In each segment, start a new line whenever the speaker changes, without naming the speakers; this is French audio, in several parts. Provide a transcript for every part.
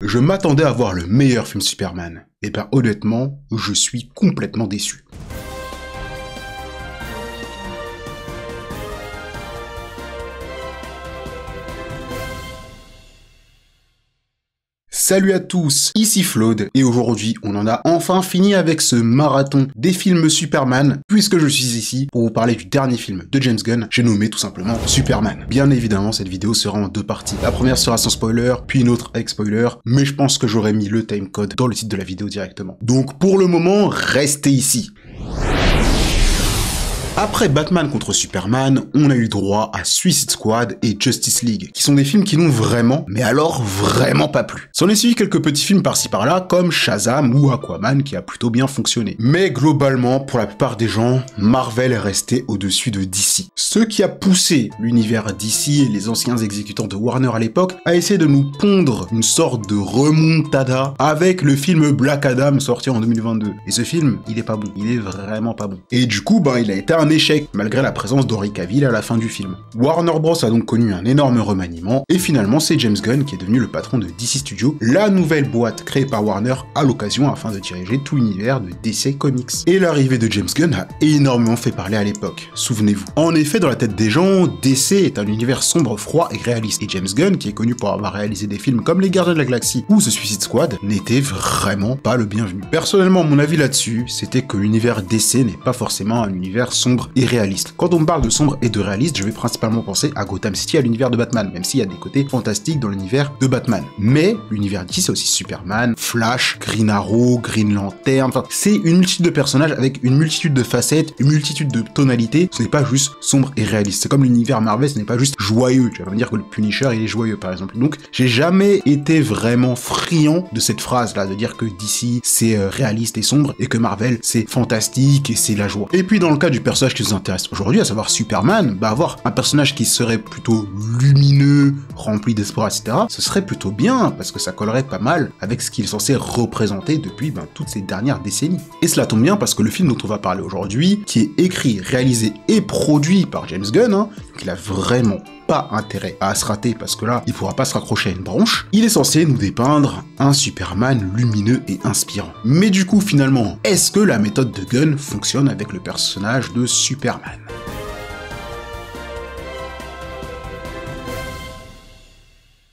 Je m'attendais à voir le meilleur film Superman. Et ben honnêtement, je suis complètement déçu. Salut à tous, ici Flaude, et aujourd'hui on en a enfin fini avec ce marathon des films Superman, puisque je suis ici pour vous parler du dernier film de James Gunn, j'ai nommé tout simplement Superman. Bien évidemment, cette vidéo sera en deux parties. La première sera sans spoiler, puis une autre avec spoiler, mais je pense que j'aurais mis le timecode dans le titre de la vidéo directement. Donc pour le moment, restez ici. Après Batman contre Superman, on a eu droit à Suicide Squad et Justice League, qui sont des films qui n'ont vraiment, mais alors vraiment pas plu. S'en est suivi quelques petits films par-ci par-là, comme Shazam ou Aquaman, qui a plutôt bien fonctionné. Mais globalement, pour la plupart des gens, Marvel est resté au-dessus de DC. Ce qui a poussé l'univers DC et les anciens exécutants de Warner à l'époque à essayer de nous pondre une sorte de remontada avec le film Black Adam sorti en 2022. Et ce film, il est pas bon, il est vraiment pas bon. Et du coup, il a été un échec, malgré la présence d'Henry Cavill à la fin du film. Warner Bros a donc connu un énorme remaniement, et finalement c'est James Gunn qui est devenu le patron de DC Studios, la nouvelle boîte créée par Warner à l'occasion afin de diriger tout l'univers de DC Comics. Et l'arrivée de James Gunn a énormément fait parler à l'époque, souvenez-vous. En effet, dans la tête des gens, DC est un univers sombre, froid et réaliste, et James Gunn, qui est connu pour avoir réalisé des films comme Les Gardiens de la Galaxie ou The Suicide Squad, n'était vraiment pas le bienvenu. Personnellement, mon avis là-dessus, c'était que l'univers DC n'est pas forcément un univers sombre et réaliste. Quand on me parle de sombre et de réaliste, je vais principalement penser à Gotham City, à l'univers de Batman, même s'il y a des côtés fantastiques dans l'univers de Batman. Mais l'univers d'ici, c'est aussi Superman, Flash, Green Arrow, Green Lantern, enfin, c'est une multitude de personnages avec une multitude de facettes, une multitude de tonalités, ce n'est pas juste sombre et réaliste. C'est comme l'univers Marvel, ce n'est pas juste joyeux. Tu vas me dire que le Punisher, il est joyeux, par exemple. Donc, j'ai jamais été vraiment friand de cette phrase-là, de dire que DC, c'est réaliste et sombre, et que Marvel, c'est fantastique et c'est la joie. Et puis, dans le cas du personnage qui nous intéresse aujourd'hui, à savoir Superman, avoir un personnage qui serait plutôt lumineux, rempli d'espoir, etc., ce serait plutôt bien, parce que ça collerait pas mal avec ce qu'il est censé représenter depuis toutes ces dernières décennies. Et cela tombe bien parce que le film dont on va parler aujourd'hui, qui est écrit, réalisé et produit par James Gunn, donc il a vraiment pas intérêt à se rater parce que là, il pourra pas se raccrocher à une branche, il est censé nous dépeindre un Superman lumineux et inspirant. Mais du coup, finalement, est-ce que la méthode de Gunn fonctionne avec le personnage de Superman ?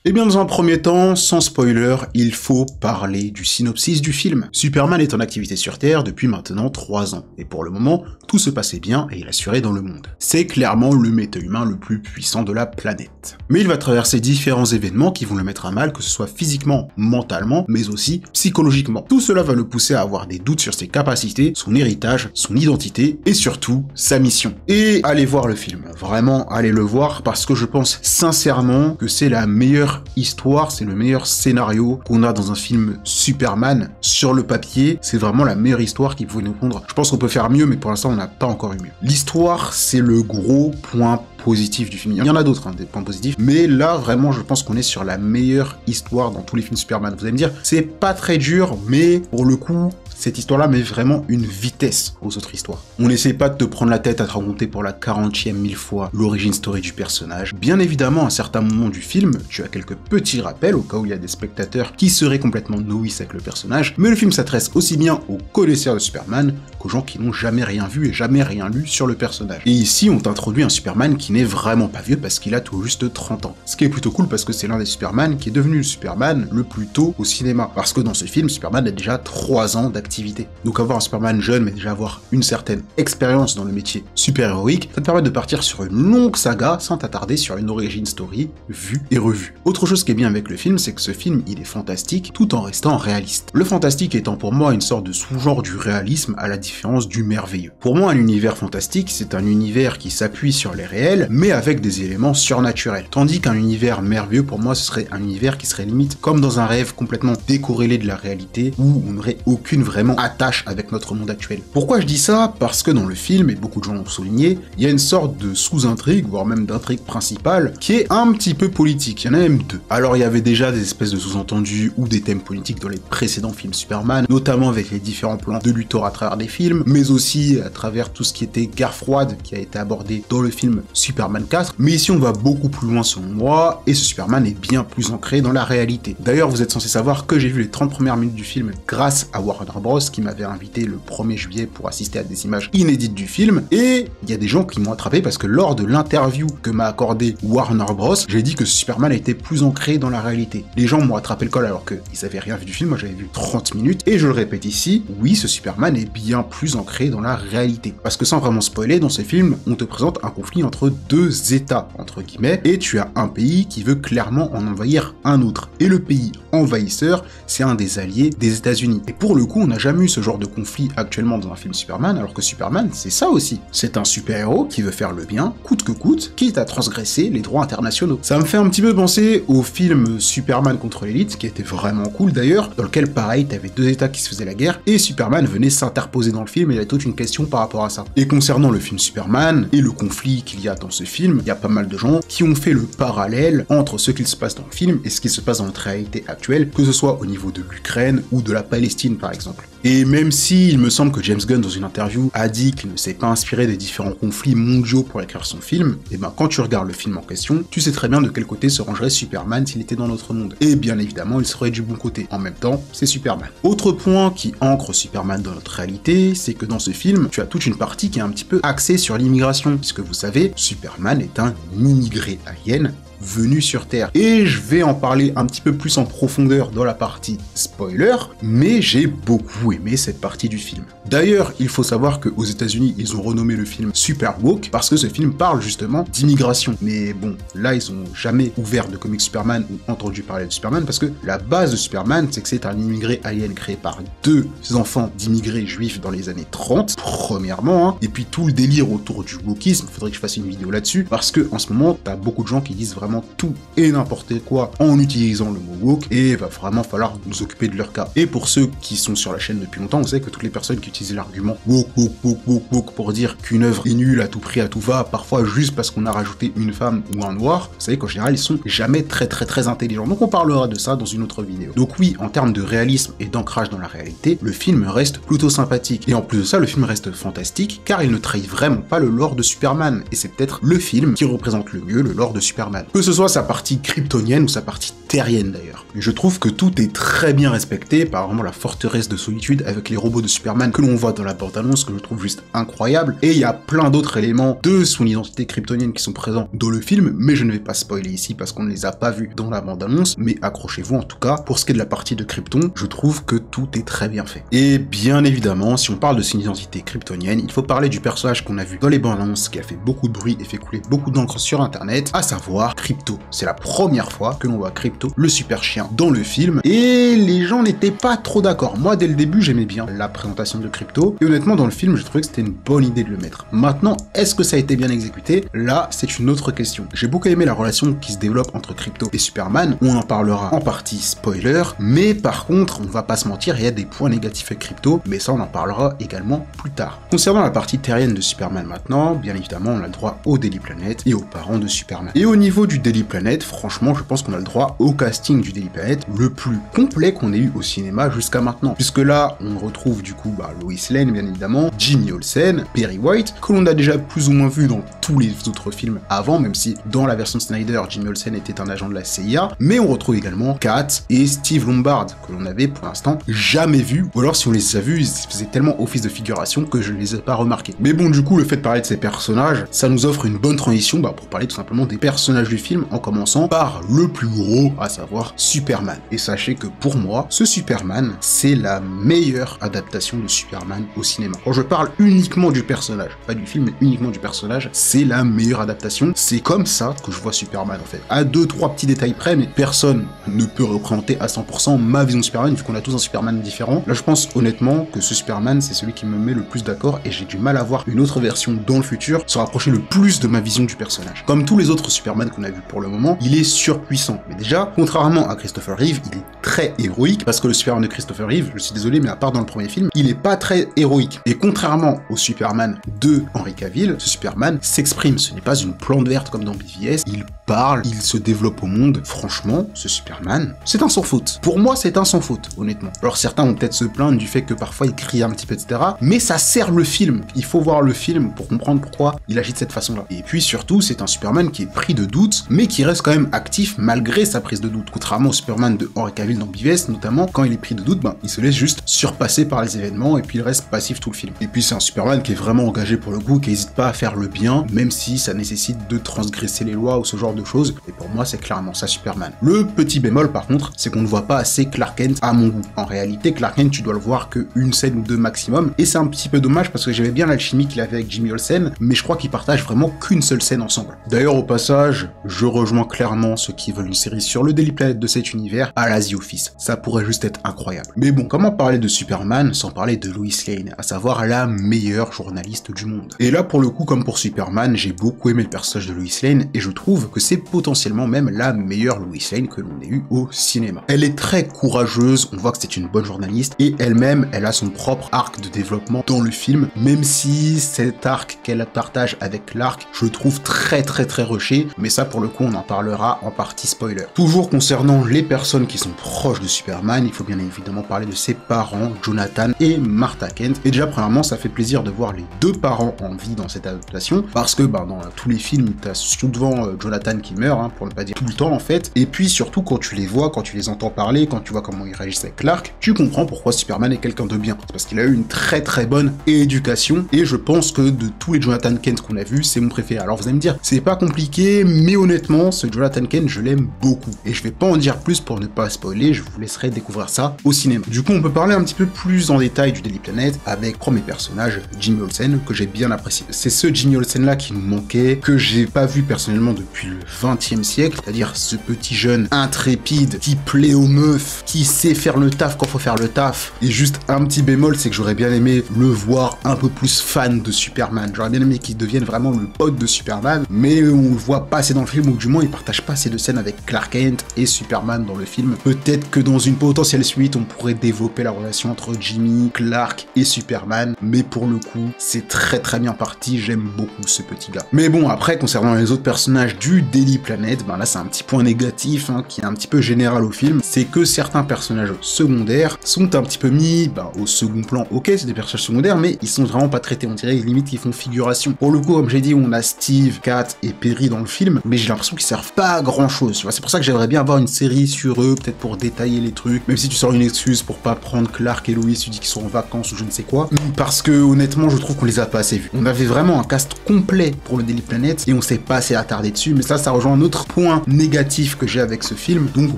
Eh bien, dans un premier temps, sans spoiler, il faut parler du synopsis du film. Superman est en activité sur Terre depuis maintenant 3 ans, et pour le moment, tout se passait bien et il assurait dans le monde. C'est clairement le méta-humain le plus puissant de la planète. Mais il va traverser différents événements qui vont le mettre à mal, que ce soit physiquement, mentalement, mais aussi psychologiquement. Tout cela va le pousser à avoir des doutes sur ses capacités, son héritage, son identité, et surtout, sa mission. Et allez voir le film, vraiment allez le voir, parce que je pense sincèrement que c'est la meilleure histoire, c'est le meilleur scénario qu'on a dans un film Superman. Sur le papier, c'est vraiment la meilleure histoire qu'il pouvait nous pondre. Je pense qu'on peut faire mieux, mais pour l'instant, on n'a pas encore eu mieux. L'histoire, c'est le gros point positif du film. Il y en a d'autres, des points positifs, mais là, vraiment, je pense qu'on est sur la meilleure histoire dans tous les films Superman. Vous allez me dire, c'est pas très dur, mais pour le coup, cette histoire-là met vraiment une vitesse aux autres histoires. On n'essaie pas de te prendre la tête à te raconter pour la 40e mille fois l'origine story du personnage. Bien évidemment, à certains moments du film, tu as quelques petits rappels au cas où il y a des spectateurs qui seraient complètement novices avec le personnage, mais le film s'adresse aussi bien aux connaisseurs de Superman qu'aux gens qui n'ont jamais rien vu et jamais rien lu sur le personnage. Et ici, on t'introduit un Superman qui n'est vraiment pas vieux parce qu'il a tout juste 30 ans. Ce qui est plutôt cool parce que c'est l'un des Superman qui est devenu le Superman le plus tôt au cinéma. Parce que dans ce film, Superman a déjà 3 ans d'activité. Donc avoir un Superman jeune, mais déjà avoir une certaine expérience dans le métier super-héroïque, ça te permet de partir sur une longue saga sans t'attarder sur une origin story vue et revue. Autre chose qui est bien avec le film, c'est que ce film, il est fantastique tout en restant réaliste. Le fantastique étant pour moi une sorte de sous-genre du réalisme à la différence du merveilleux. Pour moi, un univers fantastique, c'est un univers qui s'appuie sur les réels, mais avec des éléments surnaturels. Tandis qu'un univers merveilleux, pour moi, ce serait un univers qui serait limite comme dans un rêve complètement décorrélé de la réalité, où on n'aurait aucune vraiment attache avec notre monde actuel. Pourquoi je dis ça? Parce que dans le film, et beaucoup de gens l'ont souligné, il y a une sorte de sous-intrigue, voire même d'intrigue principale, qui est un petit peu politique. Il y en a même deux. Alors il y avait déjà des espèces de sous-entendus ou des thèmes politiques dans les précédents films Superman, notamment avec les différents plans de Luthor à travers des films, mais aussi à travers tout ce qui était guerre froide qui a été abordé dans le film Superman Superman 4, mais ici on va beaucoup plus loin selon moi, et ce Superman est bien plus ancré dans la réalité. D'ailleurs, vous êtes censé savoir que j'ai vu les 30 premières minutes du film grâce à Warner Bros qui m'avait invité le 1er juillet pour assister à des images inédites du film, et il y a des gens qui m'ont attrapé parce que lors de l'interview que m'a accordé Warner Bros, j'ai dit que ce Superman était plus ancré dans la réalité. Les gens m'ont attrapé le col alors qu'ils avaient rien vu du film, moi j'avais vu 30 minutes, et je le répète ici, oui, ce Superman est bien plus ancré dans la réalité. Parce que sans vraiment spoiler, dans ce film, on te présente un conflit entre deux États, entre guillemets, et tu as un pays qui veut clairement en envahir un autre. Et le pays envahisseur, c'est un des alliés des États-Unis. Et pour le coup, on n'a jamais eu ce genre de conflit actuellement dans un film Superman, alors que Superman, c'est ça aussi. C'est un super-héros qui veut faire le bien, coûte que coûte, quitte à transgresser les droits internationaux. Ça me fait un petit peu penser au film Superman contre l'élite, qui était vraiment cool d'ailleurs, dans lequel pareil, t'avais deux États qui se faisaient la guerre, et Superman venait s'interposer dans le film, et il y a toute une question par rapport à ça. Et concernant le film Superman, et le conflit qu'il y a dans ce film, il y a pas mal de gens qui ont fait le parallèle entre ce qu'il se passe dans le film et ce qui se passe dans notre réalité actuelle, que ce soit au niveau de l'Ukraine ou de la Palestine par exemple. Et même si il me semble que James Gunn dans une interview a dit qu'il ne s'est pas inspiré des différents conflits mondiaux pour écrire son film, et ben quand tu regardes le film en question, tu sais très bien de quel côté se rangerait Superman s'il était dans notre monde. Et bien évidemment, il serait du bon côté. En même temps, c'est Superman. Autre point qui ancre Superman dans notre réalité, c'est que dans ce film, tu as toute une partie qui est un petit peu axée sur l'immigration, puisque vous savez, Superman est un immigré alien venu sur Terre. Et je vais en parler un petit peu plus en profondeur dans la partie spoiler, mais j'ai beaucoup aimé cette partie du film. D'ailleurs, il faut savoir qu'aux États-Unis, ils ont renommé le film Super Woke parce que ce film parle justement d'immigration. Mais bon, là, ils ont jamais ouvert de comics Superman ou entendu parler de Superman parce que la base de Superman, c'est que c'est un immigré alien créé par deux enfants d'immigrés juifs dans les années 30, premièrement, hein. Et puis tout le délire autour du wokisme, faudrait que je fasse une vidéo là-dessus, parce que en ce moment, t'as beaucoup de gens qui disent vraiment tout et n'importe quoi en utilisant le mot woke, et il va vraiment falloir nous occuper de leur cas. Et pour ceux qui sont sur la chaîne depuis longtemps, on sait que toutes les personnes qui utilisent l'argument woke, woke, woke, woke, woke pour dire qu'une œuvre est nulle à tout prix, à tout va, parfois juste parce qu'on a rajouté une femme ou un noir, vous savez qu'en général ils sont jamais très intelligents. Donc on parlera de ça dans une autre vidéo. Donc oui, en termes de réalisme et d'ancrage dans la réalité, le film reste plutôt sympathique. Et en plus de ça, le film reste fantastique car il ne trahit vraiment pas le lore de Superman. Et c'est peut-être le film qui représente le mieux le lore de Superman. Que ce soit sa partie kryptonienne ou sa partie terrienne d'ailleurs. Je trouve que tout est très bien respecté, par exemple la forteresse de solitude avec les robots de Superman que l'on voit dans la bande-annonce, que je trouve juste incroyable, et il y a plein d'autres éléments de son identité kryptonienne qui sont présents dans le film, mais je ne vais pas spoiler ici parce qu'on ne les a pas vus dans la bande-annonce, mais accrochez-vous en tout cas, pour ce qui est de la partie de Krypton, je trouve que tout est très bien fait. Et bien évidemment, si on parle de son identité kryptonienne, il faut parler du personnage qu'on a vu dans les bandes-annonces qui a fait beaucoup de bruit et fait couler beaucoup d'encre sur internet, à savoir Krypto. C'est la première fois que l'on voit Krypto, le super chien, dans le film, et les gens n'étaient pas trop d'accord. Moi, dès le début, j'aimais bien la présentation de Krypto, et honnêtement, dans le film, je trouvais que c'était une bonne idée de le mettre. Maintenant, est-ce que ça a été bien exécuté? Là, c'est une autre question. J'ai beaucoup aimé la relation qui se développe entre Krypto et Superman, on en parlera en partie spoiler, mais par contre, on va pas se mentir, il y a des points négatifs avec Krypto, mais ça, on en parlera également plus tard. Concernant la partie terrienne de Superman maintenant, bien évidemment, on a le droit au Daily Planet et aux parents de Superman. Et au niveau du Daily Planet, franchement, je pense qu'on a le droit au casting du Daily Planet le plus complet qu'on ait eu au cinéma jusqu'à maintenant. Puisque là, on retrouve du coup Lois Lane, bien évidemment, Jimmy Olsen, Perry White, que l'on a déjà plus ou moins vu dans tous les autres films avant, même si dans la version Snyder, Jimmy Olsen était un agent de la CIA, mais on retrouve également Kat et Steve Lombard, que l'on avait pour l'instant jamais vu, ou alors si on les a vus, ils faisaient tellement office de figuration que je ne les ai pas remarqués. Mais bon, du coup, le fait de parler de ces personnages, ça nous offre une bonne transition pour parler tout simplement des personnages du film, en commençant par le plus gros, à savoir Superman. Et sachez que pour moi, ce Superman, c'est la meilleure adaptation de Superman au cinéma. Quand je parle uniquement du personnage, pas du film, mais uniquement du personnage, c'est la meilleure adaptation. C'est comme ça que je vois Superman en fait. À 2-3 petits détails près, mais personne ne peut représenter à 100% ma vision de Superman, vu qu'on a tous un Superman différent. Là, je pense honnêtement que ce Superman, c'est celui qui me met le plus d'accord, et j'ai du mal à voir une autre version dans le futur se rapprocher le plus de ma vision du personnage. Comme tous les autres Superman qu'on a vu pour le moment, il est surpuissant. Mais déjà, cas, contrairement à Christopher Reeve, il est très héroïque, parce que le Superman de Christopher Reeve, je suis désolé, mais à part dans le premier film, il est pas très héroïque. Et contrairement au Superman de Henry Cavill, ce Superman s'exprime, ce n'est pas une plante verte comme dans BVS, il parle, il se développe au monde. Franchement, ce Superman, c'est un sans faute. Pour moi, c'est un sans faute, honnêtement. Alors certains vont peut-être se plaindre du fait que parfois il crie un petit peu, etc. Mais ça sert le film. Il faut voir le film pour comprendre pourquoi il agit de cette façon-là. Et puis surtout, c'est un Superman qui est pris de doute, mais qui reste quand même actif malgré sa prise de doute. Contrairement au Superman de Henry Cavill dans BVS, notamment, quand il est pris de doute, il se laisse juste surpasser par les événements et puis il reste passif tout le film. Et puis c'est un Superman qui est vraiment engagé pour le coup, qui n'hésite pas à faire le bien, même si ça nécessite de transgresser les lois ou ce genre de choses. Et pour moi, c'est clairement ça Superman. Le petit bémol par contre, c'est qu'on ne voit pas assez Clark Kent à mon goût. En réalité, Clark Kent, tu dois le voir que une scène ou deux maximum, et c'est un petit peu dommage parce que j'aimais bien l'alchimie qu'il avait avec Jimmy Olsen, mais je crois qu'ils partagent vraiment qu'une seule scène ensemble. D'ailleurs, au passage, je rejoins clairement ceux qui veulent une série sur le Daily Planet de cet univers à la The Office. Ça pourrait juste être incroyable. Mais bon, comment parler de Superman sans parler de Lois Lane, à savoir la meilleure journaliste du monde. Et là, pour le coup, comme pour Superman, j'ai beaucoup aimé le personnage de Lois Lane, et je trouve que c'est potentiellement même la meilleure Lois Lane que l'on ait eue au cinéma. Elle est très courageuse, on voit que c'est une bonne journaliste, et elle-même, elle a son propre arc de développement dans le film, même si cet arc qu'elle partage avec Clark, je le trouve très rushé, mais ça pour le coup on en parlera en partie spoiler. Toujours concernant les personnes qui sont proches de Superman, il faut bien évidemment parler de ses parents, Jonathan et Martha Kent, et déjà premièrement ça fait plaisir de voir les deux parents en vie dans cette adaptation, parce que dans tous les films t'as souvent Jonathan qui meurt, pour ne pas dire tout le temps en fait, et puis surtout quand tu les vois, quand tu les entends parler, quand tu vois comment ils réagissent avec Clark, tu comprends pourquoi Superman est quelqu'un de bien. C'est parce qu'il a eu une très bonne éducation, et je pense que de tous les Jonathan Kent qu'on a vus, c'est mon préféré. Alors vous allez me dire, c'est pas compliqué, mais honnêtement, ce Jonathan Kent, je l'aime beaucoup. Et je vais pas en dire plus pour ne pas spoiler, je vous laisserai découvrir ça au cinéma. Du coup, on peut parler un petit peu plus en détail du Daily Planet avec premier personnage, Jimmy Olsen, que j'ai bien apprécié. C'est ce Jimmy Olsen là qui nous manquait, que j'ai pas vu personnellement depuis le 20e siècle, c'est-à-dire ce petit jeune intrépide qui plaît aux meufs, qui sait faire le taf quand faut faire le taf. Et juste un petit bémol, c'est que j'aurais bien aimé le voir un peu plus fan de Superman. J'aurais bien aimé qu'il devienne vraiment le pote de Superman, mais on le voit pas assez dans le film, ou du moins il partage pas assez de scènes avec Clark Kent et Superman dans le film. Peut-être que dans une potentielle suite, on pourrait développer la relation entre Jimmy, Clark et Superman, mais pour le coup, c'est très bien parti, j'aime beaucoup ce petit gars. Mais bon, après, concernant les autres personnages du Daily Planet, là c'est un petit point négatif, qui est un petit peu général au film, c'est que certains personnages secondaires sont un petit peu mis au second plan. Ok, c'est des personnages secondaires, mais ils sont vraiment pas traités, on dirait limite qu'ils font figuration. Pour le coup, comme j'ai dit, on a Steve, Kat et Perry dans le film, mais j'ai l'impression qu'ils servent pas à grand chose, tu vois. C'est pour ça que j'aimerais bien avoir une série sur eux, peut-être pour détailler les trucs, même si tu sors une excuse pour pas prendre Clark et Lois, tu dis qu'ils sont en vacances ou je ne sais quoi, parce que honnêtement, je trouve qu'on les a pas assez vus. On avait vraiment un cast complet pour le Daily Planet et on s'est pas assez attardé dessus, mais ça rejoint un autre point négatif que j'ai avec ce film, donc on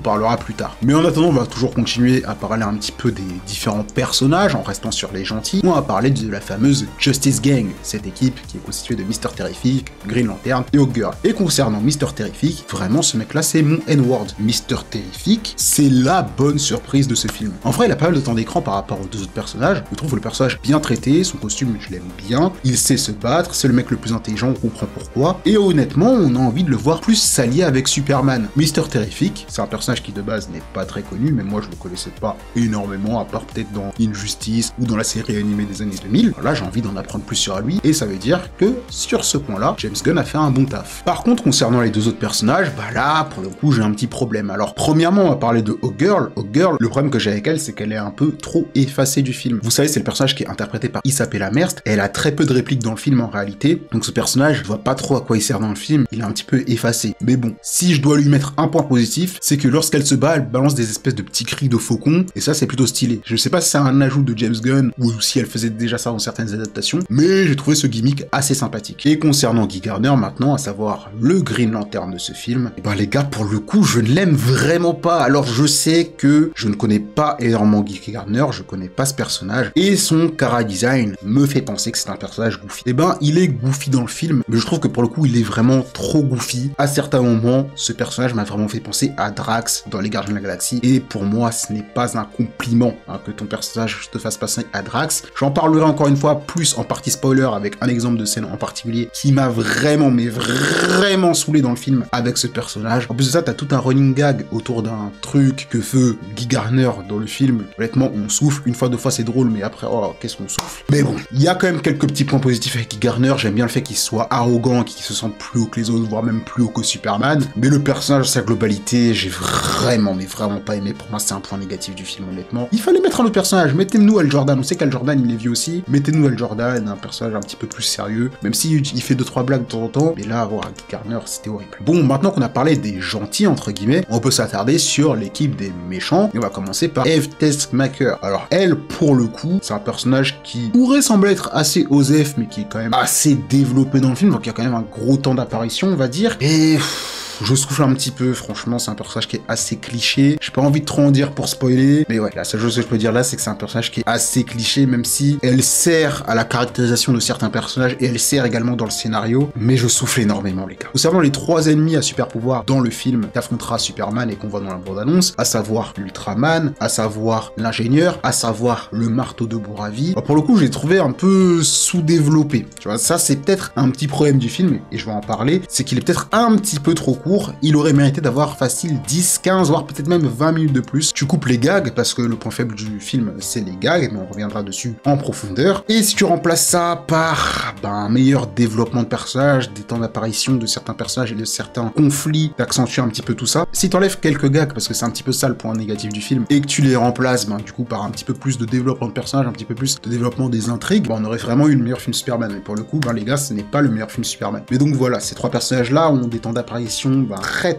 parlera plus tard. Mais en attendant, on va toujours continuer à parler un petit peu des différents personnages en restant sur les gentils. On va parler de la fameuse Justice Gang, cette équipe qui est constituée de Mr. Terrific, Green Lantern et Hawkgirl. Et concernant Mr. Terrific, vraiment ce mec là c'est mon N-word. Mr. Terrific, c'est la bonne surprise de ce film. En vrai, il a pas mal de temps d'écran par rapport aux deux autres personnages. Je trouve le personnage bien traité, son costume je l'aime bien, il sait se battre, c'est le mec le plus intelligent, on comprend pourquoi. Et honnêtement, on a envie de le voir plus s'allier avec Superman. Mr. Terrific, c'est un personnage qui de base n'est pas très connu, mais moi je le connaissais pas énormément, à part peut-être dans Injustice ou dans la série animée des années 2000. Là, j'ai envie d'en apprendre plus sur lui, et ça veut dire que sur ce point-là, James Gunn a fait un bon taf. Par contre, concernant les deux autres personnages, là, pour le coup, j'ai un petit problème. Alors, premièrement, on va parler de Hawkgirl. Hawkgirl, le problème que j'ai avec elle, c'est qu'elle est un peu trop effacée du film. Vous savez, c'est le personnage qui est interprété par Isabella Merced, et elle a très peu de répliques dans le film en réalité, donc ce personnage, je vois pas trop à quoi il sert dans le film, il est un petit peu effacé. Mais bon, si je dois lui mettre un point positif, c'est que lorsqu'elle se bat, elle balance des espèces de petits cris de faucon, et ça c'est plutôt stylé. Je sais pas si c'est un ajout de James Gunn, ou si elle faisait déjà ça dans certaines adaptations, mais j'ai trouvé ce gimmick assez sympathique. Et concernant Guy Gardner maintenant, à savoir le Green Lantern de ce film, et les gars, pour le coup, je ne l'aime vraiment pas. Alors je sais que je ne connais pas énormément Guy Gardner, je connais pas ce personnage, et son chara-design me fait penser que c'est un personnage goofy. Il est goofy dans le film, mais je trouve que pour le coup, il est vraiment trop goofy. À certains moments, ce personnage m'a vraiment fait penser à Drax dans Les Gardiens de la Galaxie, et pour moi, ce n'est pas un compliment que ton personnage te fasse passer à Drax. J'en parlerai encore une fois plus en partie spoiler avec un exemple de scène en particulier qui m'a vraiment, mais vraiment saoulé dans le film avec ce personnage. En plus de ça, t'as tout un running gag autour d'un truc que fait Guy Gardner dans le film. Honnêtement, on souffle. Une fois, deux fois, c'est drôle, mais après, oh, qu'est-ce qu'on souffle. Mais bon, il y a quand même quelques petits points positifs avec Guy Gardner. J'aime bien le fait qu'il soit arrogant, qu'il se sente plus haut que les autres, voire même plus haut que Superman. Mais le personnage, sa globalité, j'ai vraiment, mais vraiment pas aimé. Pour moi, c'est un point négatif du film, honnêtement. Il fallait mettre un autre personnage. Mettez-nous Hal Jordan. On sait qu'Hal Jordan, il est vieux aussi. Mettez-nous Hal Jordan, un personnage un petit peu plus sérieux. Même s'il fait 2-3 blagues de temps en temps. Mais là, voir Guy Gardner, c'était horrible. Bon, maintenant qu'on a parlé des gentils, entre guillemets, on peut s'attarder sur l'équipe des méchants. Et on va commencer par Eve Tessmacher. Alors, elle, pour le coup, c'est un personnage qui pourrait sembler être assez osef, mais qui est quand même assez développé dans le film. Donc, il y a quand même un gros temps d'apparition, on va dire. Et je souffle un petit peu, franchement, c'est un personnage qui est assez cliché. J'ai pas envie de trop en dire pour spoiler, mais ouais, la seule chose que je peux dire là, c'est que c'est un personnage qui est assez cliché, même si elle sert à la caractérisation de certains personnages et elle sert également dans le scénario, mais je souffle énormément, les gars. Concernant les 3 ennemis à super pouvoir dans le film qu'affrontera Superman et qu'on voit dans la bande-annonce, à savoir l'Ultraman, à savoir l'ingénieur, à savoir le marteau de Bouravi, bah, pour le coup, je l'ai trouvé un peu sous-développé. Tu vois, ça, c'est peut-être un petit problème du film, et je vais en parler, c'est qu'il est peut-être un petit peu trop court. Il aurait mérité d'avoir facile 10, 15, voire peut-être même 20 minutes de plus. Tu coupes les gags, parce que le point faible du film, c'est les gags, mais on reviendra dessus en profondeur. Et si tu remplaces ça par un meilleur développement de personnages, des temps d'apparition de certains personnages et de certains conflits, t'accentues un petit peu tout ça. Si t'enlèves quelques gags, parce que c'est un petit peu ça le point négatif du film, et que tu les remplaces, du coup, par un petit peu plus de développement de personnages, un petit peu plus de développement des intrigues, on aurait vraiment eu le meilleur film Superman. Mais pour le coup, les gars, ce n'est pas le meilleur film Superman. Mais donc voilà, ces 3 personnages-là ont des temps d'apparition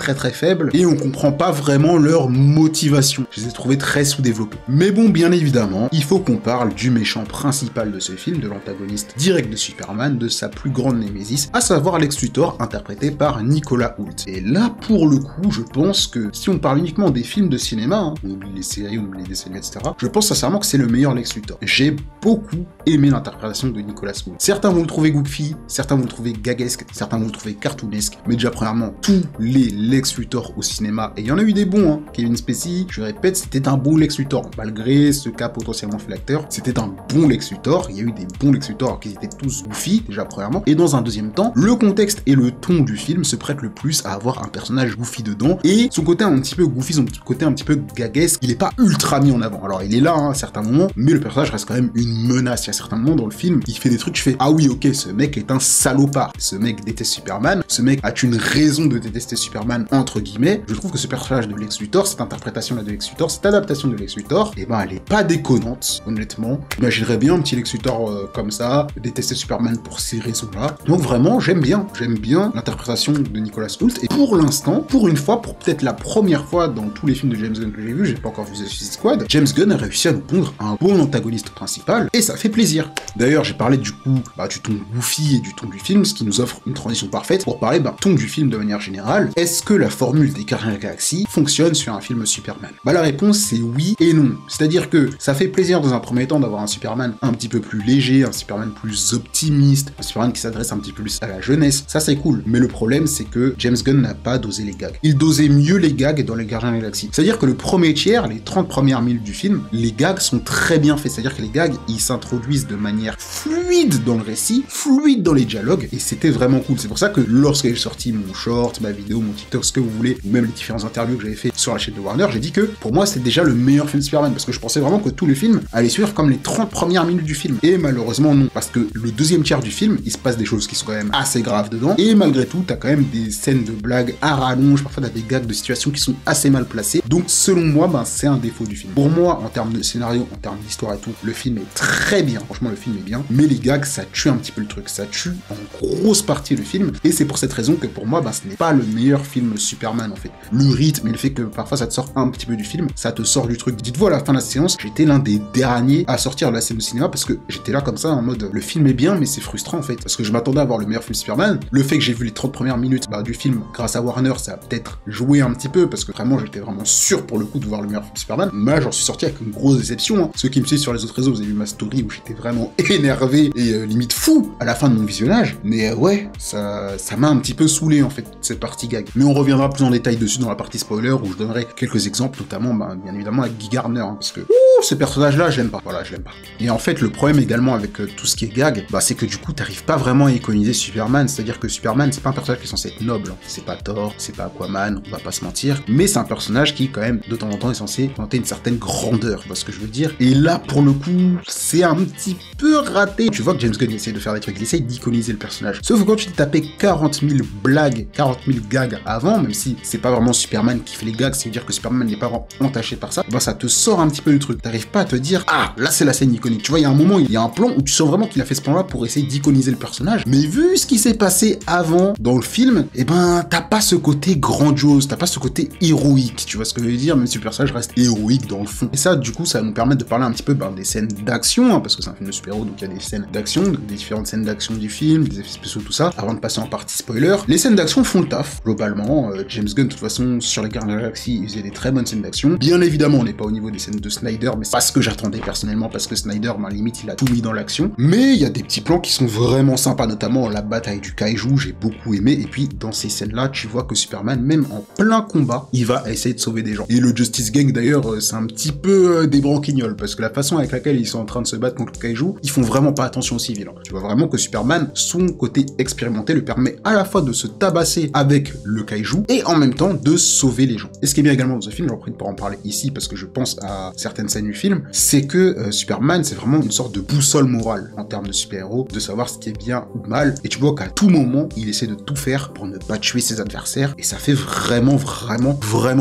très faible et on comprend pas vraiment leur motivation. Je les ai trouvés très sous-développés. Mais bon, bien évidemment, il faut qu'on parle du méchant principal de ce film, de l'antagoniste direct de Superman, de sa plus grande némésis, à savoir Lex Luthor, interprété par Nicolas Hoult. Et là, pour le coup, je pense que si on parle uniquement des films de cinéma, on oublie les séries, on oublie les dessins, etc., je pense sincèrement que c'est le meilleur Lex Luthor. J'ai beaucoup aimé l'interprétation de Nicolas Hoult. Certains vont le trouver goofy, certains vont le trouver gaguesque, certains vont le trouver cartoonesque, mais déjà premièrement, tous les Lex Luthor au cinéma, et il y en a eu des bons, hein. Kevin Spacey, je répète, c'était un bon Lex Luthor, malgré ce qu'a potentiellement fait l'acteur, c'était un bon Lex Luthor, il y a eu des bons Lex Luthor qui étaient tous goofy, déjà premièrement, et dans un deuxième temps, le contexte et le ton du film se prêtent le plus à avoir un personnage goofy dedans, et son côté un petit peu goofy, son côté un petit peu gaguesque, il est pas ultra mis en avant, alors il est là, à certains moments, mais le personnage reste quand même une menace. Il y a certains moments dans le film, il fait des trucs, je fais, ah oui, ok, ce mec est un salopard, ce mec déteste Superman, ce mec a une raison de détester Superman, entre guillemets. Je trouve que ce personnage de Lex Luthor, cette interprétation-là de Lex Luthor, cette adaptation de Lex Luthor, elle est pas déconnante, honnêtement. J'imaginerais bien un petit Lex Luthor comme ça, détester Superman pour ces raisons-là. Donc vraiment, j'aime bien l'interprétation de Nicolas Hoult, et pour l'instant, pour une fois, pour peut-être la première fois dans tous les films de James Gunn que j'ai vu, j'ai pas encore vu The Suicide Squad, James Gunn a réussi à nous pondre un bon antagoniste principal, et ça fait plaisir. D'ailleurs, j'ai parlé du coup du ton goofy et du ton du film, ce qui nous offre une transition parfaite pour parler ton du film de manière générale. Est-ce que la formule des Gardiens de la Galaxie fonctionne sur un film Superman? La réponse c'est oui et non. C'est-à-dire que ça fait plaisir dans un premier temps d'avoir un Superman un petit peu plus léger, un Superman plus optimiste, un Superman qui s'adresse un petit peu plus à la jeunesse, ça c'est cool. Mais le problème c'est que James Gunn n'a pas dosé les gags. Il dosait mieux les gags dans les Gardiens de la Galaxie. C'est-à-dire que le premier tiers, les 30 premières minutes du film, les gags sont très bien faits. C'est-à-dire que les gags, ils s'introduisent de manière fluide dans le récit, fluide dans les dialogues, et c'était vraiment cool. C'est pour ça que lorsque j'ai sorti mon short, ma vidéo, mon TikTok, ce que vous voulez, ou même les différentes interviews que j'avais fait sur la chaîne de Warner, j'ai dit que pour moi c'était déjà le meilleur film Superman, parce que je pensais vraiment que tout le film allait suivre comme les 30 premières minutes du film. Et malheureusement non, parce que le deuxième tiers du film, il se passe des choses qui sont quand même assez graves dedans, et malgré tout, t'as quand même des scènes de blagues à rallonge, parfois t'as des gags de situations qui sont assez mal placés. Donc selon moi, c'est un défaut du film. Pour moi, en termes de scénario, en termes d'histoire et tout, le film est très bien, franchement le film est bien, mais les gags, ça tue un petit peu le truc, ça tue en grosse partie le film, et c'est pour cette raison que pour moi, ce n'est pas le meilleur film Superman en fait. Le rythme et le fait que parfois ça te sort un petit peu du film, ça te sort du truc. Dites-vous à la fin de la séance, j'étais l'un des derniers à sortir de la scène de cinéma parce que j'étais là comme ça en mode le film est bien mais c'est frustrant en fait, parce que je m'attendais à voir le meilleur film Superman. Le fait que j'ai vu les 30 premières minutes du film grâce à Warner, ça a peut-être joué un petit peu parce que vraiment j'étais vraiment sûr pour le coup de voir le meilleur film Superman, mais j'en suis sorti avec une grosse déception. Hein. Ceux qui me suivent sur les autres réseaux, vous avez vu ma story où j'étais vraiment énervé et limite fou à la fin de mon visionnage, mais ouais, ça m'a un petit peu saoulé en fait cette partie gag. Mais on reviendra plus en détail dessus dans la partie spoiler où je donnerai quelques exemples, notamment bien évidemment avec Guy Gardner, hein, parce que ce personnage-là, je l'aime pas. Voilà, je l'aime pas. Et en fait, le problème également avec tout ce qui est gag, bah, c'est que du coup, t'arrives pas vraiment à iconiser Superman. C'est-à-dire que Superman, c'est pas un personnage qui est censé être noble. C'est pas Thor, c'est pas Aquaman, on va pas se mentir. Mais c'est un personnage qui, quand même, de temps en temps, est censé présenter une certaine grandeur. Tu vois ce que je veux dire? Et là, pour le coup, c'est un petit peu raté. Tu vois que James Gunn essaie de faire des trucs, il essaie d'iconiser le personnage. Sauf que quand tu t'es tapé 40 000 blagues, 40 000 gags avant, même si c'est pas vraiment Superman qui fait les gags, c'est-à-dire que Superman n'est pas vraiment entaché par ça, bah ça te sort un petit peu du truc. T'arrives pas à te dire, ah, là c'est la scène iconique. Tu vois, il y a un moment, il y a un plan où tu sens vraiment qu'il a fait ce plan-là pour essayer d'iconiser le personnage. Mais vu ce qui s'est passé avant dans le film, eh ben, t'as pas ce côté grandiose, t'as pas ce côté héroïque. Tu vois ce que je veux dire? Même si le personnage reste héroïque dans le fond. Et ça, du coup, ça va nous permettre de parler un petit peu des scènes d'action, hein, parce que c'est un film de super-héros, donc il y a des scènes d'action, des différentes scènes d'action du film, des effets spéciaux, tout ça. Avant de passer en partie spoiler, les scènes d'action font le taf, globalement. James Gunn, de toute façon, sur les Gardiens de la Galaxie, il faisait des très bonnes scènes d'action. Bien évidemment, on n'est pas au niveau des scènes de Snyder, mais c'est pas ce que j'attendais personnellement, parce que Snyder, ben, limite, il a tout mis dans l'action. Mais il y a des petits plans qui sont vraiment sympas, notamment la bataille du Kaiju, j'ai beaucoup aimé. Et puis, dans ces scènes-là, tu vois que Superman, même en plein combat, il va essayer de sauver des gens. Et le Justice Gang, d'ailleurs, c'est un petit peu des branquignoles, parce que la façon avec laquelle ils sont en train de se battre contre le Kaiju, ils font vraiment pas attention aux civils. Tu vois vraiment que Superman, son côté expérimenté, lui permet à la fois de se tabasser avec le Kaiju, et en même temps de sauver les gens. Et ce qui est bien également dans ce film, j'en prie de pas en parler ici, parce que je pense à certaines scènes du film, c'est que Superman, c'est vraiment une sorte de boussole morale, en termes de super-héros, de savoir ce qui est bien ou mal, et tu vois qu'à tout moment, il essaie de tout faire pour ne pas tuer ses adversaires, et ça fait vraiment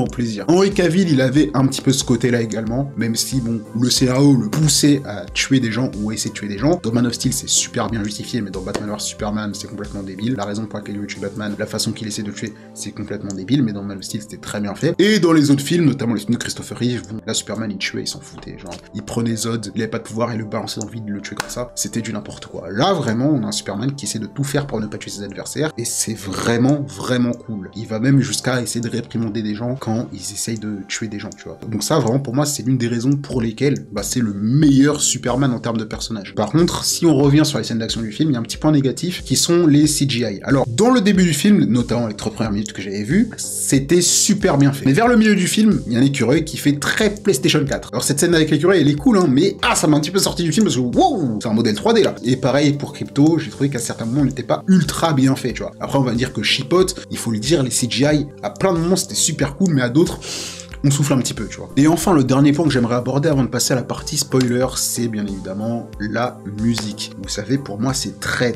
plaisir. Henry Cavill, il avait un petit peu ce côté-là également, même si, bon, le scénario le poussait à tuer des gens, ou à essayer de tuer des gens. Dans Man of Steel, c'est super bien justifié, mais dans Batman vs Superman, c'est complètement débile. La raison pour laquelle il veut tuer Batman, la façon qu'il essaie de tuer, c'est complètement débile, mais dans Man of Steel, c'était très bien fait. Et dans les autres films, notamment les films de Christopher Reeve, bon, là, Superman, il tuait, il s'en foutait, genre, il prenait Zod, il avait pas de pouvoir, il le balançait dans le vide, il le tuait comme ça, c'était du n'importe quoi. Là, vraiment, on a un Superman qui essaie de tout faire pour ne pas tuer ses adversaires, et c'est vraiment cool. Il va même jusqu'à essayer de réprimander des gens quand ils essayent de tuer des gens, tu vois. Donc ça, vraiment, pour moi, c'est l'une des raisons pour lesquelles, bah, c'est le meilleur Superman en termes de personnage. Par contre, si on revient sur les scènes d'action du film, il y a un petit point négatif, qui sont les CGI. Alors, dans le début du film, notamment les 3 premières minutes que j'avais vues, c'était super bien fait. Mais vers le milieu du film, il y a un écureuil qui fait très PlayStation 4. Alors cette scène avec l'écureuil, elle est cool, hein, mais ça m'a un petit peu sorti du film parce que wow, c'est un modèle 3D là. Et pareil pour Crypto, j'ai trouvé qu'à certains moments, il n'était pas ultra bien fait, tu vois. Après, on va dire que chipote, il faut le dire, les CGI, à plein de moments, c'était super cool, mais à d'autres, on souffle un petit peu, tu vois. Et enfin, le dernier point que j'aimerais aborder avant de passer à la partie spoiler, c'est bien évidemment la musique. Vous savez, pour moi, c'est très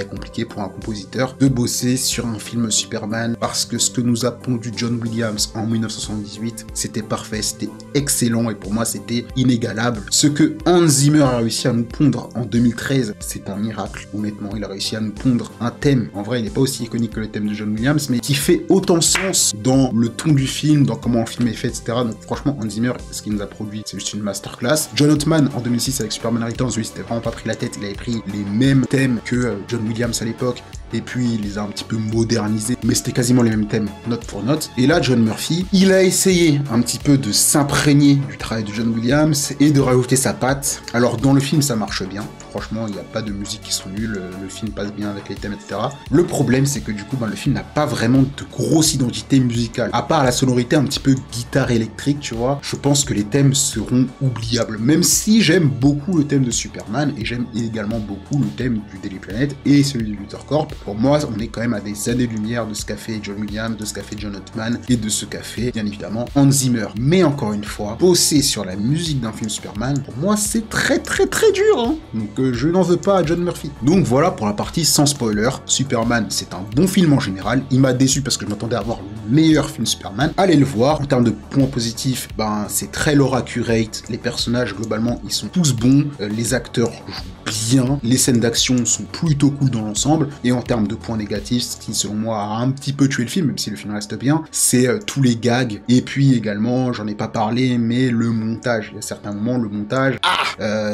compliqué pour un compositeur de bosser sur un film Superman, parce que ce que nous a pondu John Williams en 1978, c'était parfait, c'était excellent, et pour moi, c'était inégalable. Ce que Hans Zimmer a réussi à nous pondre en 2013, c'est un miracle, honnêtement. Il a réussi à nous pondre un thème, en vrai, il n'est pas aussi iconique que le thème de John Williams, mais qui fait autant sens dans le ton du film, dans comment un film est fait, etc. Donc franchement, Hans Zimmer, ce qu'il nous a produit, c'est juste une masterclass. John Ottman, en 2006, avec Superman Returns, lui, c'était vraiment pas pris la tête, il avait pris les mêmes thèmes que John Williams à l'époque, et puis il les a un petit peu modernisés, mais c'était quasiment les mêmes thèmes, note pour note. Et là, John Murphy, il a essayé un petit peu de s'imprégner du travail de John Williams et de rajouter sa patte. Alors dans le film, ça marche bien, franchement, il n'y a pas de musique qui sont nulles, le film passe bien avec les thèmes, etc. Le problème, c'est que du coup, le film n'a pas vraiment de grosse identité musicale, à part la sonorité un petit peu guitare électrique, tu vois. Je pense que les thèmes seront oubliables, même si j'aime beaucoup le thème de Superman, et j'aime également beaucoup le thème du Daily Planet et celui du Luthor Corp. Pour moi, on est quand même à des années-lumière de ce qu'a fait John Williams, de ce qu'a fait John Ottman, et de ce qu'a fait, bien évidemment, Hans Zimmer. Mais encore une fois, bosser sur la musique d'un film Superman, pour moi, c'est très dur, hein. Donc je n'en veux pas à John Murphy. Donc voilà pour la partie sans spoiler. Superman, c'est un bon film en général. Il m'a déçu parce que je m'attendais à voir le meilleur film Superman. Allez le voir. En termes de points positifs, c'est très lore accurate. Les personnages, globalement, ils sont tous bons. Les acteurs jouent bien. Les scènes d'action sont plutôt cool dans l'ensemble. Et en termes de points négatifs, ce qui, selon moi, a un petit peu tué le film, même si le film reste bien, c'est tous les gags. Et puis également, j'en ai pas parlé, mais le montage. Il y a certains moments, le montage,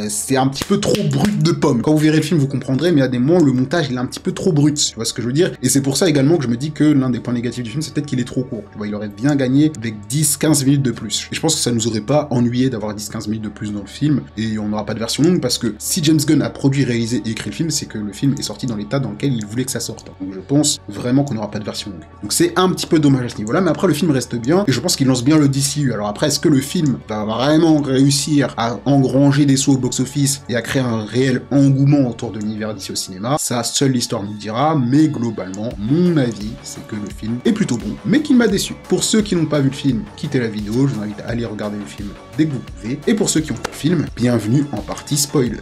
c'est un petit peu trop brut de pomme. Quand vous verrez le film, vous comprendrez, mais à des moments, le montage, il est un petit peu trop brut. Tu vois ce que je veux dire? Et c'est pour ça également que je me dis que l'un des points négatifs du film, c'est peut-être qu'il est est trop court. Tu vois, il aurait bien gagné avec 10-15 minutes de plus. Et je pense que ça nous aurait pas ennuyé d'avoir 10-15 minutes de plus dans le film, et on n'aura pas de version longue, parce que si James Gunn a produit, réalisé et écrit le film, c'est que le film est sorti dans l'état dans lequel il voulait que ça sorte. Donc je pense vraiment qu'on n'aura pas de version longue. Donc c'est un petit peu dommage à ce niveau-là, mais après le film reste bien, et je pense qu'il lance bien le DCU. Alors après, est-ce que le film va vraiment réussir à engranger des sous au box-office et à créer un réel engouement autour de l'univers d'ici au cinéma? Ça, seule l'histoire nous le dira, mais globalement, mon avis, c'est que le film est plutôt bon, mais qu'il m'a déçu. Pour ceux qui n'ont pas vu le film, quittez la vidéo, je vous invite à aller regarder le film dès que vous pouvez, et pour ceux qui ont vu le film, bienvenue en partie spoiler.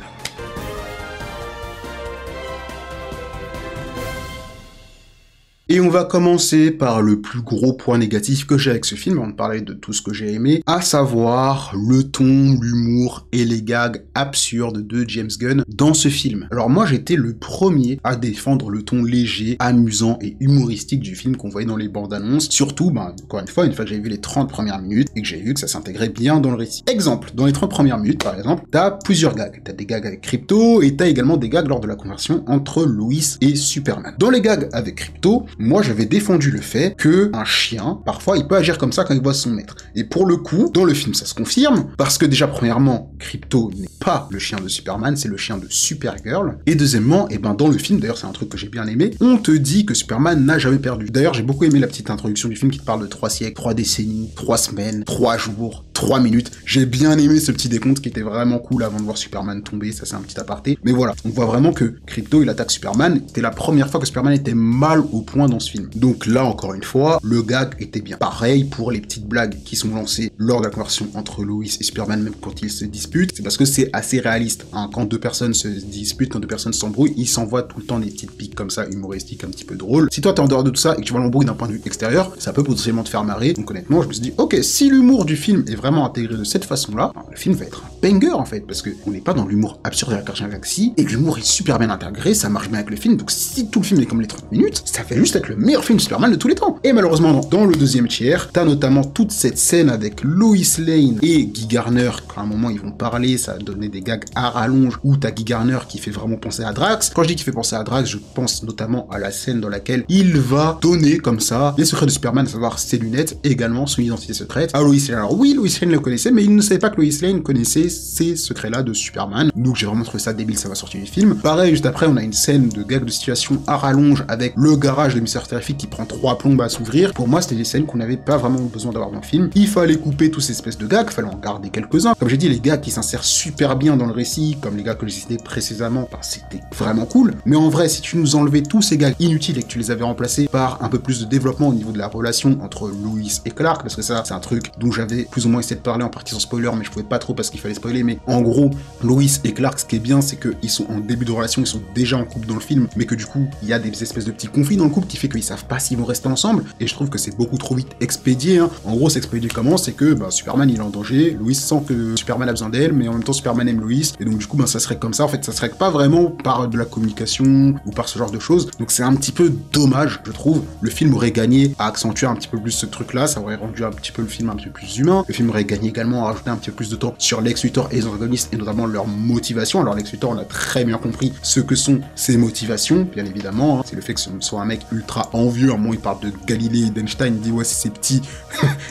Et on va commencer par le plus gros point négatif que j'ai avec ce film, avant de parler de tout ce que j'ai aimé, à savoir le ton, l'humour et les gags absurdes de James Gunn dans ce film. Alors moi j'étais le premier à défendre le ton léger, amusant et humoristique du film qu'on voyait dans les bandes annonces, surtout, encore une fois que j'avais vu les 30 premières minutes et que j'ai vu que ça s'intégrait bien dans le récit. Exemple, dans les 30 premières minutes par exemple, t'as plusieurs gags. T'as des gags avec Crypto et t'as également des gags lors de la conversion entre Lois et Superman. Dans les gags avec Crypto, moi j'avais défendu le fait que un chien, parfois il peut agir comme ça quand il voit son maître. Et pour le coup, dans le film ça se confirme, parce que déjà premièrement, Crypto n'est pas le chien de Superman, c'est le chien de Supergirl. Et deuxièmement, dans le film, d'ailleurs c'est un truc que j'ai bien aimé, on te dit que Superman n'a jamais perdu. D'ailleurs j'ai beaucoup aimé la petite introduction du film qui te parle de 3 siècles, 3 décennies, 3 semaines, 3 jours, 3 minutes. J'ai bien aimé ce petit décompte qui était vraiment cool avant de voir Superman tomber, ça c'est un petit aparté. Mais voilà, on voit vraiment que Crypto il attaque Superman, c'était la première fois que Superman était mal au point dans ce film. Donc là, encore une fois, le gag était bien. Pareil pour les petites blagues qui sont lancées lors de la conversion entre Lois et Superman, même quand ils se disputent, c'est parce que c'est assez réaliste. Hein. Quand deux personnes se disputent, quand deux personnes s'embrouillent, ils s'envoient tout le temps des petites piques comme ça, humoristiques, un petit peu drôles. Si toi t'es en dehors de tout ça et que tu vois l'embrouille d'un point de vue extérieur, ça peut potentiellement te faire marrer. Donc honnêtement, je me suis dit, ok, si l'humour du film est vraiment intégré de cette façon-là, le film va être un banger en fait, parce que on n'est pas dans l'humour absurde de la Galaxie, et que l'humour est super bien intégré, ça marche bien avec le film. Donc si tout le film est comme les 30 minutes, ça fait juste être le meilleur film Superman de tous les temps. Et malheureusement, dans le deuxième tiers, t'as notamment toute cette scène avec Lois Lane et Guy Garner, quand à un moment ils vont parler, ça a donné des gags à rallonge, où t'as Guy Garner qui fait vraiment penser à Drax. Quand je dis qu'il fait penser à Drax, je pense notamment à la scène dans laquelle il va donner comme ça les secrets de Superman, à savoir ses lunettes et également son identité secrète à Lois Lane. Alors oui, Lois Lane le connaissait, mais il ne savait pas que Lois Lane connaissait ces secrets-là de Superman. Donc j'ai vraiment trouvé ça débile, ça va sortir du film. Pareil, juste après, on a une scène de gag de situation à rallonge avec le garage de Mr. Terrific qui prend 3 plombes à s'ouvrir. Pour moi, c'était des scènes qu'on n'avait pas vraiment besoin d'avoir dans le film. Il fallait couper toutes ces espèces de gags, il fallait en garder quelques-uns. Comme j'ai dit, les gags qui s'insèrent super bien dans le récit, comme les gags que j'ai cités précédemment, c'était vraiment cool. Mais en vrai, si tu nous enlevais tous ces gags inutiles et que tu les avais remplacés par un peu plus de développement au niveau de la relation entre Lois et Clark, parce que ça, c'est un truc dont j'avais plus ou moins essayé de parler en partie sans spoiler, mais je pouvais pas trop parce qu'il fallait spoiler, mais en gros, Lois et Clark, ce qui est bien, c'est qu'ils sont en début de relation, ils sont déjà en couple dans le film, mais que du coup, il y a des espèces de petits conflits dans le couple qui fait qu'ils savent pas s'ils vont rester ensemble, et je trouve que c'est beaucoup trop vite expédié, hein. En gros, c'est expédié comment? C'est que, Superman, il est en danger, Lois sent que Superman a besoin d'elle, mais en même temps, Superman aime Lois, et donc du coup, ça serait comme ça, en fait, ça serait pas vraiment par de la communication, ou par ce genre de choses, donc c'est un petit peu dommage, je trouve. Le film aurait gagné à accentuer un petit peu plus ce truc-là, ça aurait rendu un petit peu le film un petit peu plus humain, le film aurait gagné également à rajouter un petit peu plus de temps sur Lex Luthor et les antagonistes, et notamment leur motivation. Alors Lex Luthor, on a très bien compris ce que sont ses motivations, bien évidemment, hein. C'est le fait que ce soit un mec ultra envieux, à un moment il parle de Galilée et d'Einstein, il dit ouais c'est petit,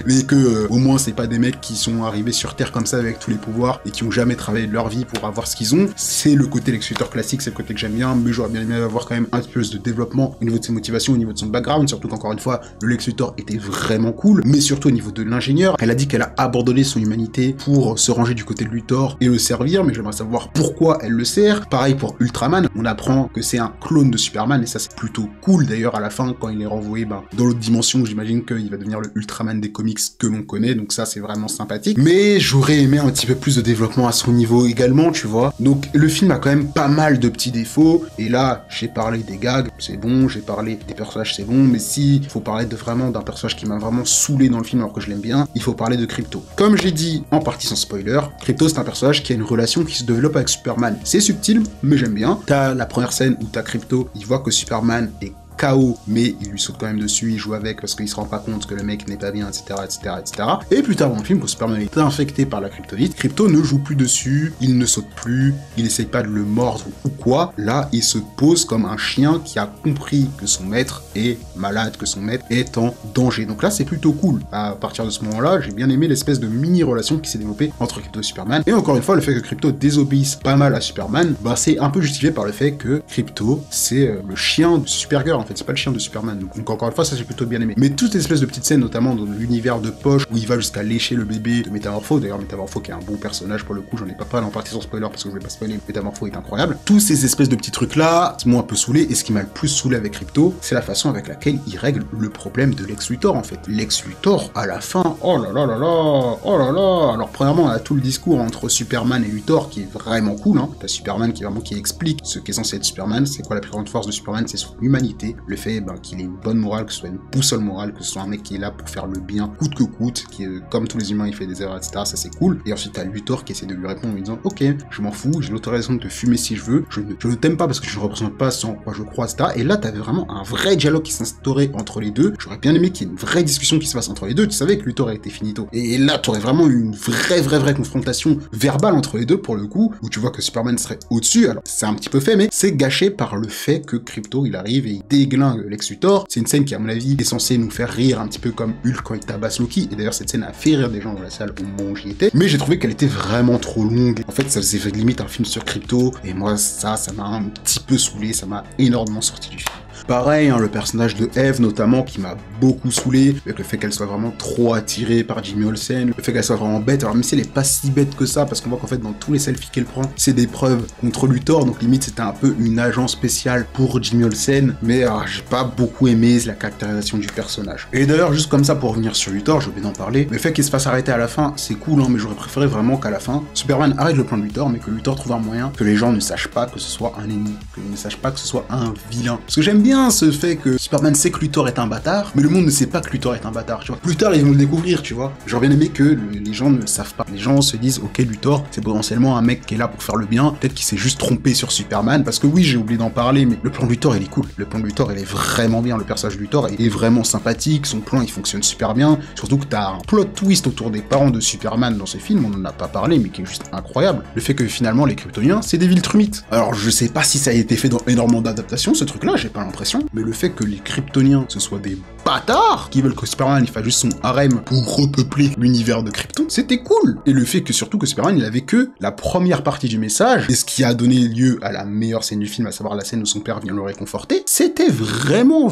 mais que au moins c'est pas des mecs qui sont arrivés sur Terre comme ça avec tous les pouvoirs et qui ont jamais travaillé de leur vie pour avoir ce qu'ils ont. C'est le côté Lex Luthor classique, c'est le côté que j'aime bien, mais j'aurais bien aimé avoir quand même un petit peu de développement au niveau de ses motivations, au niveau de son background, surtout qu'encore une fois, le Lex Luthor était vraiment cool, mais surtout au niveau de l'ingénieur. Elle a dit qu'elle a abandonné son humanité pour se ranger du côté de Luthor et le servir, mais j'aimerais savoir pourquoi elle le sert. Pareil pour Ultraman, on apprend que c'est un clone de Superman, et ça c'est plutôt cool d'ailleurs à la fin, quand il est renvoyé dans l'autre dimension, j'imagine qu'il va devenir le Ultraman des comics que l'on connaît, donc ça c'est vraiment sympathique. Mais j'aurais aimé un petit peu plus de développement à son niveau également, tu vois. Donc le film a quand même pas mal de petits défauts, et là j'ai parlé des gags, c'est bon, j'ai parlé des personnages, c'est bon, mais si il faut parler vraiment d'un personnage qui m'a vraiment saoulé dans le film alors que je l'aime bien, il faut parler de Crypto. Comme j'ai dit en partie sans spoiler, Crypto c'est un personnage qui a une relation qui se développe avec Superman. C'est subtil, mais j'aime bien. T'as la première scène où t'as Crypto, il voit que Superman est KO, mais il lui saute quand même dessus, il joue avec parce qu'il se rend pas compte que le mec n'est pas bien, etc., etc., etc. Et plus tard dans le film, quand Superman est infecté par la kryptonite, Krypto ne joue plus dessus, il ne saute plus, il essaye pas de le mordre ou quoi. Là, il se pose comme un chien qui a compris que son maître est malade, que son maître est en danger. Donc là, c'est plutôt cool. À partir de ce moment-là, j'ai bien aimé l'espèce de mini-relation qui s'est développée entre Krypto et Superman. Et encore une fois, le fait que Krypto désobéisse pas mal à Superman, bah c'est un peu justifié par le fait que Krypto, c'est le chien de Supergirl, en fait, c'est pas le chien de Superman. Donc encore une fois, ça j'ai plutôt bien aimé. Mais toutes les espèces de petites scènes, notamment dans l'univers de Poche, où il va jusqu'à lécher le bébé de Métamorpho, d'ailleurs Métamorpho qui est un bon personnage pour le coup, j'en ai pas parlé en partie sans spoiler parce que je vais pas spoiler, Métamorpho est incroyable. Tous ces espèces de petits trucs là m'ont un peu saoulé, et ce qui m'a le plus saoulé avec Krypto, c'est la façon avec laquelle il règle le problème de Lex Luthor en fait. Lex Luthor, à la fin, oh là là là là, oh là là. Alors premièrement, on a tout le discours entre Superman et Luthor qui est vraiment cool, hein. T'as Superman qui explique ce qu'est censé être Superman, c'est quoi la plus grande force de Superman, c'est son humanité, le fait qu'il ait une bonne morale, que ce soit une boussole morale, que ce soit un mec qui est là pour faire le bien coûte que coûte, qui est comme tous les humains, il fait des erreurs, etc. Ça c'est cool. Et ensuite t'as Luthor qui essaie de lui répondre en lui disant ok, je m'en fous, j'ai l'autorisation de te fumer si je veux, je ne t'aime pas parce que je ne représente pas sans quoi je crois, etc. Et là t'avais vraiment un vrai dialogue qui s'instaurait entre les deux. J'aurais bien aimé qu'il y ait une vraie discussion qui se passe entre les deux. Tu savais que Luthor a été finito. Et là t'aurais vraiment eu une vraie confrontation verbale entre les deux pour le coup, où tu vois que Superman serait au-dessus. Alors c'est un petit peu fait, mais c'est gâché par le fait que Krypto il arrive et il déglingue Lex Luthor. C'est une scène qui à mon avis est censée nous faire rire un petit peu comme Hulk quand il tabasse Loki. Et d'ailleurs cette scène a fait rire des gens dans la salle au moment où j'y étais. Mais j'ai trouvé qu'elle était vraiment trop longue. En fait ça faisait limite un film sur Krypto. Et moi ça m'a un petit peu saoulé, ça m'a énormément sorti du film. Pareil, hein, le personnage de Eve notamment qui m'a beaucoup saoulé, avec le fait qu'elle soit vraiment trop attirée par Jimmy Olsen, le fait qu'elle soit vraiment bête, alors même si elle est pas si bête que ça, parce qu'on voit qu'en fait dans tous les selfies qu'elle prend, c'est des preuves contre Luthor, donc limite c'était un peu une agent spéciale pour Jimmy Olsen, mais j'ai pas beaucoup aimé la caractérisation du personnage. Et d'ailleurs, juste comme ça pour revenir sur Luthor, j'ai oublié d'en parler, le fait qu'il se fasse arrêter à la fin, c'est cool, hein, mais j'aurais préféré vraiment qu'à la fin, Superman arrête le plan de Luthor, mais que Luthor trouve un moyen que les gens ne sachent pas que ce soit un ennemi, qu'ils ne sachent pas que ce soit un vilain. Parce que j'aime bien ce fait que Superman sait que Luthor est un bâtard, mais le monde ne sait pas que Luthor est un bâtard, tu vois. Plus tard, ils vont le découvrir, tu vois. J'aurais bien aimé que les gens ne savent pas. Les gens se disent, ok, Luthor, c'est potentiellement un mec qui est là pour faire le bien, peut-être qu'il s'est juste trompé sur Superman, parce que oui, j'ai oublié d'en parler, mais le plan de Luthor, il est cool. Le plan de Luthor, il est vraiment bien. Le personnage de Luthor, il est vraiment sympathique, son plan, il fonctionne super bien, surtout que t'as un plot twist autour des parents de Superman dans ce film, on en a pas parlé, mais qui est juste incroyable. Le fait que finalement, les Kryptoniens, c'est des Viltrumites. Alors, je sais pas si ça a été fait dans énormément d'adaptations, ce truc-là, j'ai pas l'impression, mais le fait que les Kryptoniens, ce soit des bâtards qui veulent que Superman il fasse juste son harem pour repeupler l'univers de Krypton, c'était cool. Et le fait que surtout que Superman il avait que la première partie du message, et ce qui a donné lieu à la meilleure scène du film, à savoir la scène où son père vient le réconforter, c'était vraiment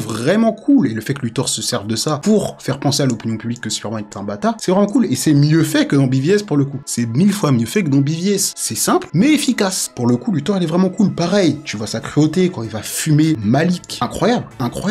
cool. Et le fait que Luthor se serve de ça pour faire penser à l'opinion publique que Superman est un bâtard, c'est vraiment cool. Et c'est mieux fait que dans BVS pour le coup. C'est 1000 fois mieux fait que dans BVS. C'est simple, mais efficace. Pour le coup, Luthor il est vraiment cool. Pareil, tu vois sa cruauté quand il va fumer Malik. Incroyable.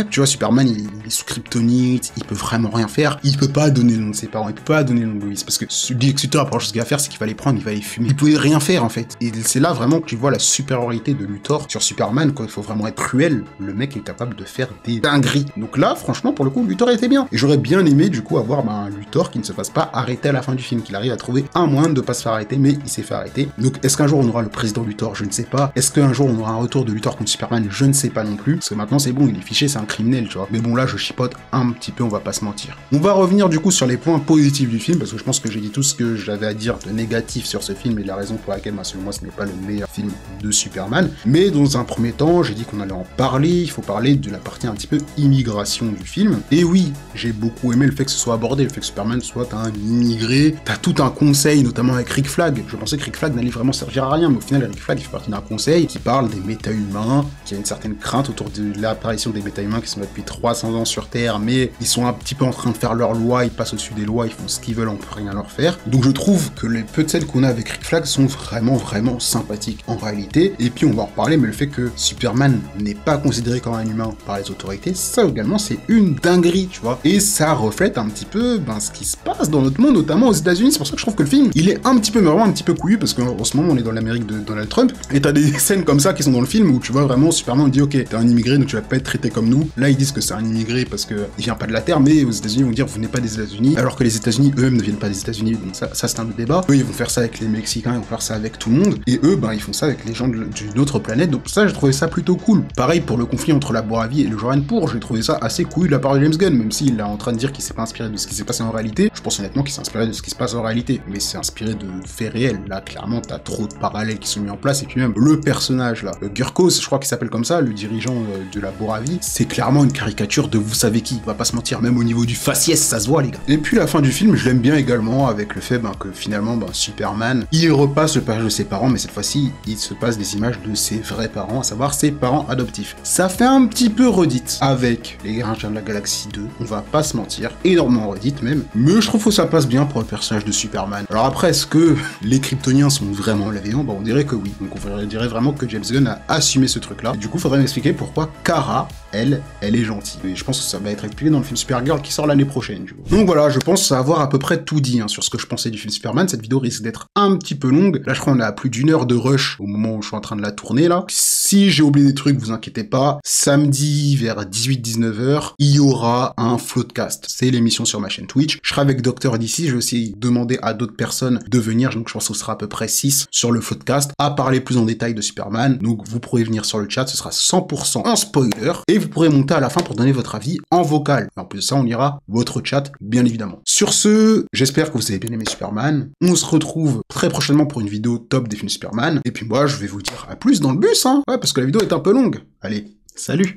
Tu vois, Superman, il est sous kryptonite, il peut vraiment rien faire, il peut pas donner le nom de ses parents, il peut pas donner le nom de Lois, parce que Lex Luthor, la première chose qu'il va faire, c'est qu'il va les prendre, il va les fumer. Il pouvait rien faire, en fait. Et c'est là vraiment que tu vois la supériorité de Luthor sur Superman, quand il faut vraiment être cruel, le mec est capable de faire des dingueries. Donc là, franchement, pour le coup, Luthor était bien. Et j'aurais bien aimé, du coup, avoir un Luthor qui ne se fasse pas arrêter à la fin du film, qu'il arrive à trouver un moyen de pas se faire arrêter, mais il s'est fait arrêter. Donc, est-ce qu'un jour on aura le président Luthor? Je ne sais pas. Est-ce qu'un jour on aura un retour de Luthor contre Superman? Je ne sais pas non plus. Parce que maintenant, c'est bon, il est fiché, c'est un criminel, tu vois. Mais bon, là, je chipote un petit peu, on va pas se mentir. On va revenir, du coup, sur les points positifs du film, parce que je pense que j'ai dit tout ce que j'avais à dire de négatif sur ce film, et la raison pour laquelle, selon moi, ce n'est pas le meilleur film de Superman. Mais dans un premier temps, j'ai dit qu'on allait en parler, il faut parler de la partie un petit peu immigration du film. Et oui, j'ai beaucoup aimé le fait que ce soit abordé, le fait que Superman soit un immigré. T'as tout un conseil, notamment avec Rick Flag. Je pensais que Rick Flag n'allait vraiment servir à rien, mais au final, Rick Flag, il fait partie d'un conseil qui parle des méta-humains, qui a une certaine crainte autour de l'apparition des méta-humains qui sont là depuis 300 ans sur Terre, mais ils sont un petit peu en train de faire leurs lois, ils passent au-dessus des lois, ils font ce qu'ils veulent, on peut rien leur faire. Donc je trouve que les peu de scènes qu'on a avec Rick Flag sont vraiment sympathiques en réalité. Et puis on va en reparler, mais le fait que Superman n'est pas considéré comme un humain par les autorités, ça également c'est une dinguerie, tu vois. Et ça reflète un petit peu ce qui se passe dans notre monde, notamment aux États-Unis. C'est pour ça que je trouve que le film, il est un petit peu, mais vraiment un petit peu couillu, parce qu'en ce moment on est dans l'Amérique de Donald Trump, et t'as des scènes comme ça qui sont dans le film où tu vois vraiment Superman dit ok, t'es un immigré donc tu vas pas être traité comme nous. Là ils disent que c'est un immigré parce que il vient pas de la Terre, mais aux États-Unis ils vont dire vous n'êtes pas des États-Unis, alors que les États-Unis eux-mêmes ne viennent pas des États-Unis, donc ça c'est un autre débat. Eux ils vont faire ça avec les Mexicains, ils vont faire ça avec tout le monde, et eux ben ils font ça avec les gens d'une autre planète, donc ça j'ai trouvé ça plutôt cool. Pareil pour le conflit entre la Boravie et le Joranpur, j'ai trouvé ça assez cool de la part de James Gunn, même s'il est en train de dire qu'il s'est pas inspiré de ce qui s'est passé en réalité. Je pense honnêtement qu'il s'est inspiré de ce qui se passe en réalité, mais c'est inspiré de faits réels. Là clairement t'as trop de parallèles qui sont mis en place, et puis même le personnage là, Gurkos, je crois qu'il s'appelle comme ça, le dirigeant de la Boravie, c'est clairement une caricature de vous savez qui, on va pas se mentir, même au niveau du faciès ça se voit les gars. Et puis la fin du film je l'aime bien également, avec le fait que finalement Superman il repasse le passage de ses parents, mais cette fois-ci il se passe des images de ses vrais parents, à savoir ses parents adoptifs. Ça fait un petit peu redite avec les Gardiens de la Galaxie 2, on va pas se mentir, énormément redite même, mais je trouve que ça passe bien pour le personnage de Superman. Alors après, est-ce que les Kryptoniens sont vraiment malveillants? On dirait que oui, donc on dirait vraiment que James Gunn a assumé ce truc là. Du coup faudrait m'expliquer pourquoi Kara, elle est gentille. Et je pense que ça va être expliqué dans le film Supergirl qui sort l'année prochaine, du coup. Donc voilà, je pense avoir à peu près tout dit sur ce que je pensais du film Superman. Cette vidéo risque d'être un petit peu longue. Là je crois qu'on est à plus d'1 heure de rush au moment où je suis en train de la tourner là. Si j'ai oublié des trucs, vous inquiétez pas, samedi vers 18-19h, il y aura un Floodcast. C'est l'émission sur ma chaîne Twitch. Je serai avec Docteur d'ici, je vais aussi demander à d'autres personnes de venir, donc je pense que ce sera à peu près 6 sur le Floodcast, à parler plus en détail de Superman. Donc vous pourrez venir sur le chat, ce sera 100% en spoiler, et vous pourrez monter à la fin pour donner votre avis en vocal. Et en plus de ça, on ira votre chat, bien évidemment. Sur ce, j'espère que vous avez bien aimé Superman. On se retrouve très prochainement pour une vidéo top des films Superman. Et puis moi, je vais vous dire à plus dans le bus, hein. Ouais, parce que la vidéo est un peu longue. Allez, salut!